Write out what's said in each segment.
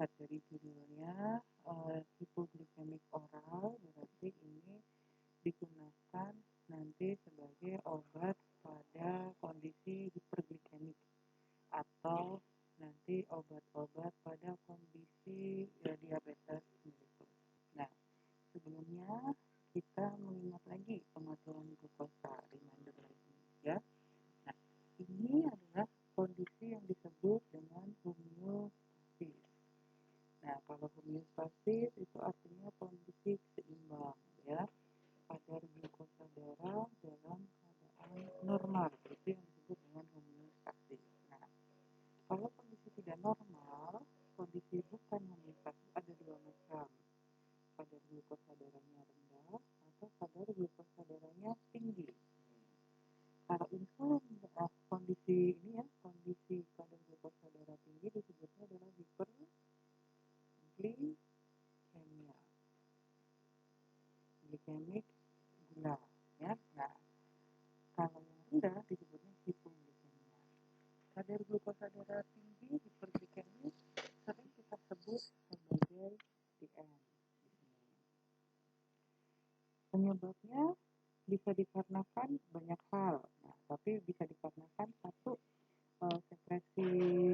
dilihat dari judulnya, hipoglikemik oral berarti ini digunakan nanti sebagai obat pada kondisi hiperglikemik atau nanti obat-obat pada kondisi diabetes gitu. Nah, sebelumnya kita mengingat lagi pengaturan glukosa, reminder lagi ya. Nah, ini adalah kondisi yang disebut dengan homeostasis. Nah, kalau homeostasis itu artinya kondisi seimbang ya. Kadar glukosa darah dalam keadaan normal, itu yang disebut dengan homeostasis. Nah, kalau kondisi tidak normal, kondisi bukan homeostasis ada dua macam. Kadar glukosa darahnya rendah atau kadar glukosa darahnya tinggi. Kalau insulin kondisi ini ya, kondisi kadar glukosa darah tinggi disebutnya adalah hiperglikemia, glikemik gula ya. Nah, kalau yang rendah disebutnya hipoglikemia. Kadar glukosa darah tinggi hiperglikemik sering kita sebut sebagai DM. Penyebabnya bisa dikarenakan banyak hal. Nah, tapi bisa dikarenakan satu, sekresi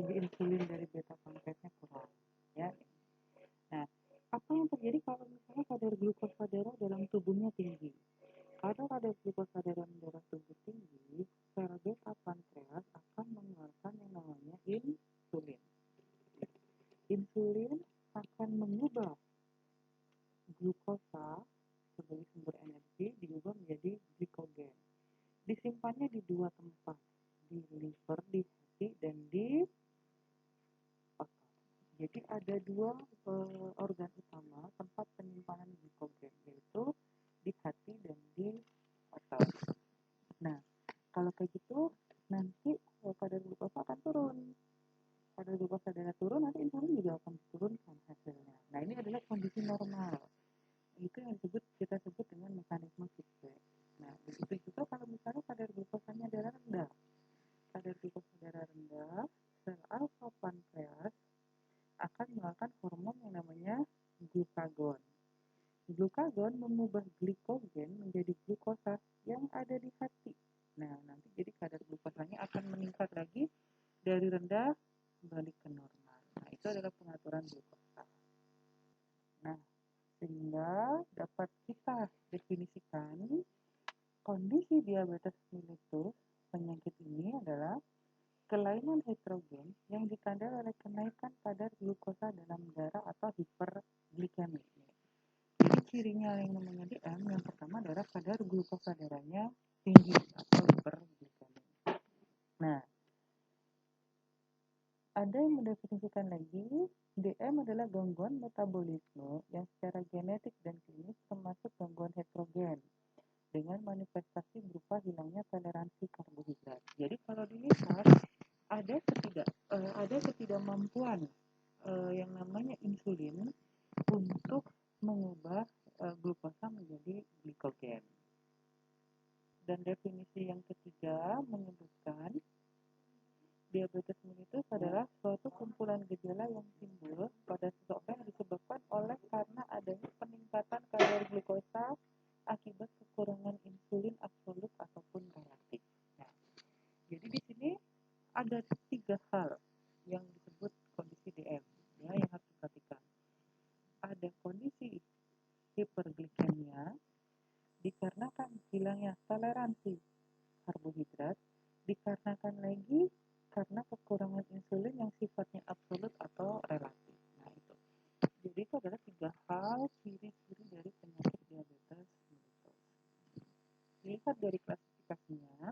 insulin dari beta pankreasnya kurang ya. Nah, apa yang terjadi kalau misalnya kadar glukosa darah dalam tubuhnya tinggi? Kalau kadar glukosa dalam darah tubuh tinggi, sel beta pankreas akan mengeluarkan yang namanya insulin. Insulin akan mengubah glukosa sebagai sumber energi diubah menjadi glikogen. Disimpannya di dua tempat, di liver, di hati, dan di otak. Jadi ada dua organ utama tempat penyimpanan glikogen, yaitu di hati dan di otak. Nah, kalau kayak gitu, nanti kadar glukosa akan turun. Kadar glukosa darah turun, nanti insulin juga akan diturunkan hasilnya. Nah, ini adalah kondisi normal. Itu yang kita sebut dengan mekanisme feedback. Nah, begitu juga kalau misalnya kadar glukosanya darah rendah. Kadar glukosa darah rendah, sel alfa pankreas akan mengeluarkan hormon yang namanya glukagon. Glukagon mengubah glikogen menjadi glukosa yang ada di hati. Nah, nanti jadi kadar glukosanya akan meningkat lagi dari rendah balik ke normal. Nah, itu adalah pengaturan glukosa. Nah, sehingga dapat kita definisikan kondisi diabetes mellitus. Penyakit ini adalah kelainan heterogen yang ditandai oleh kenaikan kadar glukosa dalam darah atau hiperglikemi. Jadi cirinya yang namanya DM, yang pertama adalah kadar glukosa darahnya tinggi atau hiperglikemi. Nah, ada yang mendefinisikan lagi, DM adalah gangguan metabolisme yang secara genetik dan klinis termasuk gangguan heterogen dengan manifestasi berupa hilangnya toleransi karbohidrat. Jadi kalau dilihat ada ketidakmampuan yang namanya insulin untuk mengubah glukosa menjadi glikogen. Dan definisi yang ketiga menyebutkan diabetes mellitus adalah suatu kumpulan gejala yang timbul pada seseorang yang disebabkan oleh karena adanya peningkatan kadar glukosa akibat kekurangan insulin absolut ataupun relatif. Nah, jadi di sini ada tiga hal yang disebut kondisi DM ya, yang harus diperhatikan. Ada kondisi hiperglikemia dikarenakan hilangnya toleransi karbohidrat, dikarenakan lagi karena kekurangan insulin yang sifatnya absolut atau relatif. Nah, itu. Jadi itu adalah tiga hal ciri-ciri dari penyakit diabetes mellitus. Dilihat dari klasifikasinya,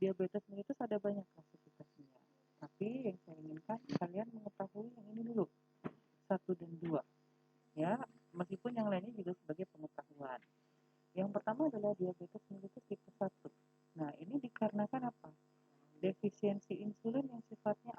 diabetes mellitus ada banyak klasifikasinya. Tapi yang saya inginkan kalian mengetahui yang ini dulu, 1 dan 2. Ya, meskipun yang lainnya juga sebagai pengetahuan. Yang pertama adalah diabetes mellitus tipe 1. Nah, ini dikarenakan apa? Defisiensi insulin yang sifatnya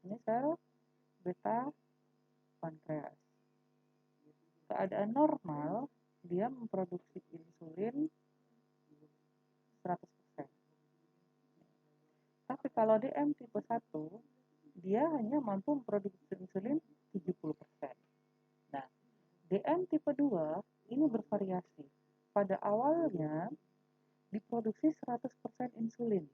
ini sel beta pankreas. Keadaan normal, dia memproduksi insulin 100%. Tapi kalau DM tipe 1, dia hanya mampu memproduksi insulin 70%. Nah, DM tipe 2 ini bervariasi. Pada awalnya diproduksi 100% insulin.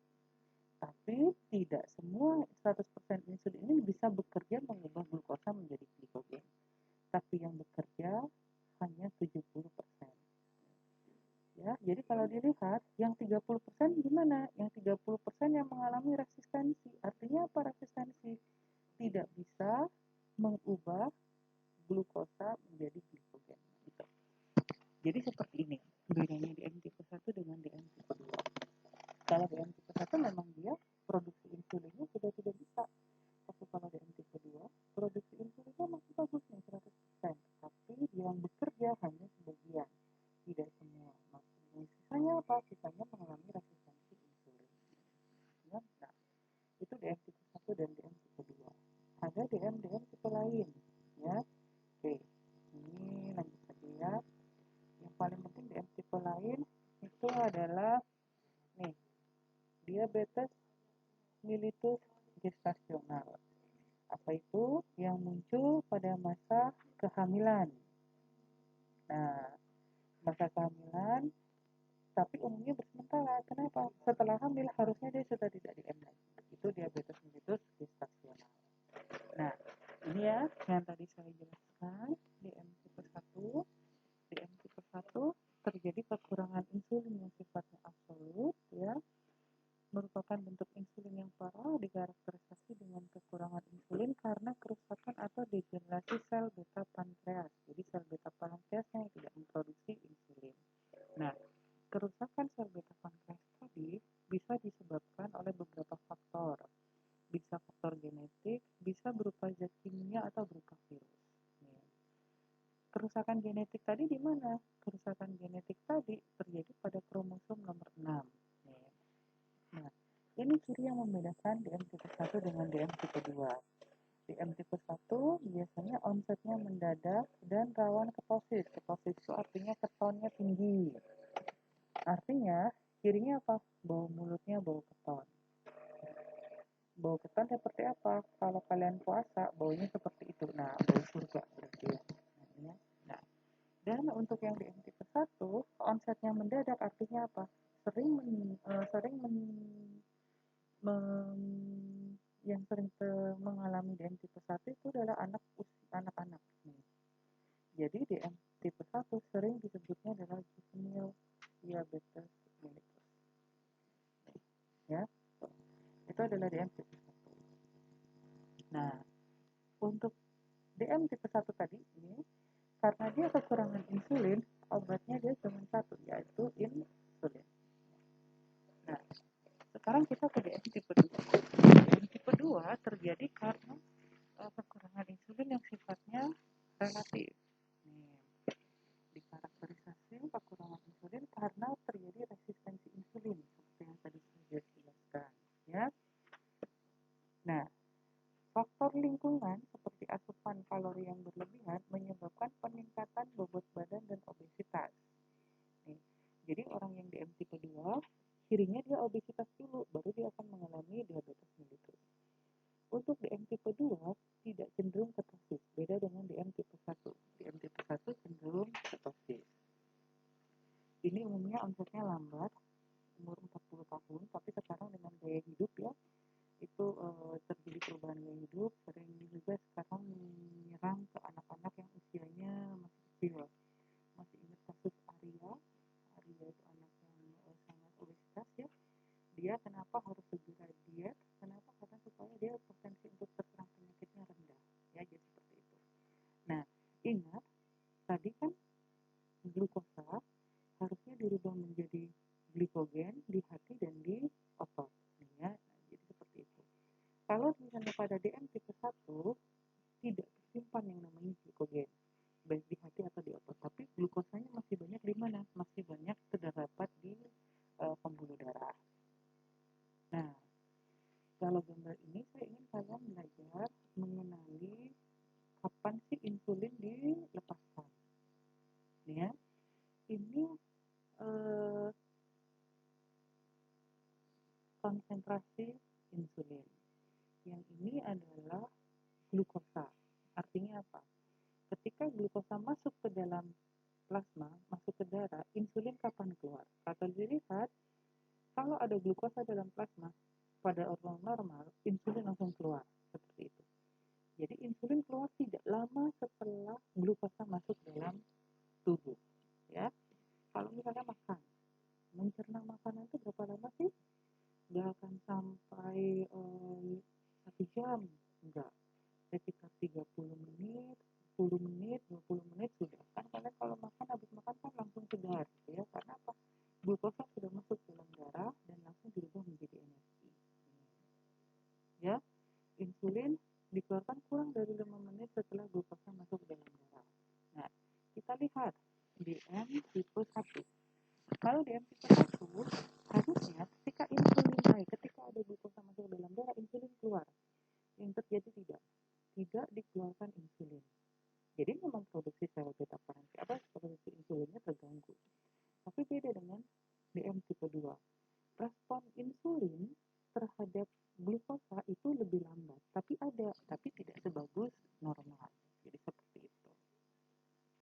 Tapi tidak semua 100% insulin ini bisa bekerja mengubah glukosa menjadi glikogen. Tapi yang bekerja hanya 70%. Ya, jadi kalau dilihat yang 30% gimana? Yang 30% yang mengalami resistensi. Artinya apa resistensi? Tidak bisa mengubah glukosa menjadi glikogen. Gitu. Jadi seperti ini bedanya DM tipe 1 dengan DM tipe 2. Kalau DM tipe 1 memang dia produksi insulinnya sudah tidak bisa. Tapi kalau DM tipe 2, produksi insulinnya masih bagus nih 100%. Tapi yang bekerja hanya sebagian, tidak semua. Sisanya apa? Sisanya mengalami resistensi insulin. Ya, nah, itu DM tipe 1 dan DM tipe 2. Ada DM tipe lain. Ya, oke. Ini lanjut saja ya. Yang paling penting DM tipe lain itu adalah nih, diabetes mellitus gestasional. Apa itu? Yang muncul pada masa kehamilan. Nah, masa kehamilan tapi umumnya bersementara. Kenapa? Setelah hamil harusnya dia sudah tidak DM lagi. Itu diabetes mellitus gestasional. Nah, ini ya yang tadi saya jelaskan. DM tipe 1. DM tipe 1 terjadi kekurangan insulin yang sifatnya absolut, ya, merupakan bentuk insulin yang parah dikarakterisasi dengan kekurangan insulin karena kerusakan atau degenerasi sel beta pankreas. Jadi sel beta pankreasnya yang tidak memproduksi insulin. Nah, kerusakan sel beta pankreas tadi bisa disebabkan oleh beberapa faktor. Bisa faktor genetik, bisa berupa zat kimia atau berupa virus. Kerusakan genetik tadi di mana? Kerusakan genetik tadi terjadi pada kromosom nomor 6. Nah, ini ciri yang membedakan DM tipe 1 dengan DM tipe 2. DM tipe 1 biasanya onsetnya mendadak dan rawan ketosis. Ketosis itu artinya ketonnya tinggi. Artinya, cirinya apa? Bau mulutnya bau keton. Bau keton seperti apa? Kalau kalian puasa, baunya seperti itu. Nah, bau surga berarti ya. Nah, dan untuk yang DM tipe 1, onsetnya mendadak artinya apa? Yang sering mengalami DM tipe 1 itu adalah anak-anak. Jadi DM tipe 1 sering disebutnya adalah juvenile diabetes mellitus. Ya, itu adalah DM tipe 1. Nah, untuk DM tipe 1 tadi ini, karena dia kekurangan insulin, obatnya dia cuma satu, yaitu insulin. Nah, sekarang kita ke DM tipe 2. DM tipe 2 terjadi karena kekurangan insulin yang sifatnya relatif. Dikarakterisasi kekurangan insulin karena terjadi resistensi insulin seperti yang tadi sudah dijelaskan, ya. Nah, faktor lingkungan seperti asupan kalori yang berlebihan menyebabkan peningkatan bobot badan dan obesitas. Jadi orang yang DM tipe 2 cirinya dia obesitas dulu, baru dia akan mengalami diabetes mellitus. Untuk DM tipe 2 tidak cenderung ketosis, beda dengan DM tipe 1. DM tipe 1 cenderung ketosis. Ini umumnya onsetnya lambat, umur 40 tahun, tapi sekarang dengan gaya hidup ya, itu terjadi perubahan gaya hidup, sering juga sekarang menyerang ke anak-anak yang usianya masih kecil. Masih ingat kasus Arya itu anak yang sangat obesitas ya. Dia kenapa harus segera diet? Kenapa? Karena supaya dia potensi untuk terserang penyakitnya rendah. Ya, jadi seperti itu. Nah, ingat tadi kan glukosa harusnya dirubah menjadi glikogen di hati dan di otot. Ya, jadi seperti itu. Kalau misalnya pada DM tipe 1 tidak tersimpan yang namanya glikogen, baik di hati atau di otot, tapi glukosanya masih banyak di mana? Masih banyak terdapat di pembuluh darah. Nah, kalau gambar ini saya ingin kalian belajar kapan sih insulin dilepaskan. Ya, ini konsentrasi insulin. Yang ini adalah glukosa. Artinya apa? Ketika glukosa masuk ke dalam plasma, masuk ke darah, insulin kapan keluar? Kalau dilihat, kalau ada glukosa dalam plasma, pada orang normal, insulin langsung keluar. Seperti itu. Jadi insulin keluar tidak lama setelah glukosa masuk dalam tubuh. Ya, kalau misalnya makan, mencerna makanan itu berapa lama sih? Nggak akan sampai 1 jam, enggak. Sekitar 30 menit, 10 menit, 20 menit sudah. Kan kalian kalau makan, habis makan kan langsung segar, gitu ya. Karena apa? Glukosa sudah masuk dalam darah dan langsung dirubah menjadi energi. Ya, insulin dikeluarkan kurang dari 5 menit setelah glukosa masuk dalam darah. Nah, kita lihat DM tipe 1. Kalau DM tipe 1, harusnya ketika insulin naik, ketika ada glukosa masuk dalam darah, insulin keluar. Yang terjadi tidak dikeluarkan insulin. Jadi memang produksi sel beta pankreas, produksi insulinnya terganggu. Tapi beda dengan DM tipe 2. Respon insulin terhadap glukosa itu lebih lambat, tapi ada, tapi tidak sebagus normal.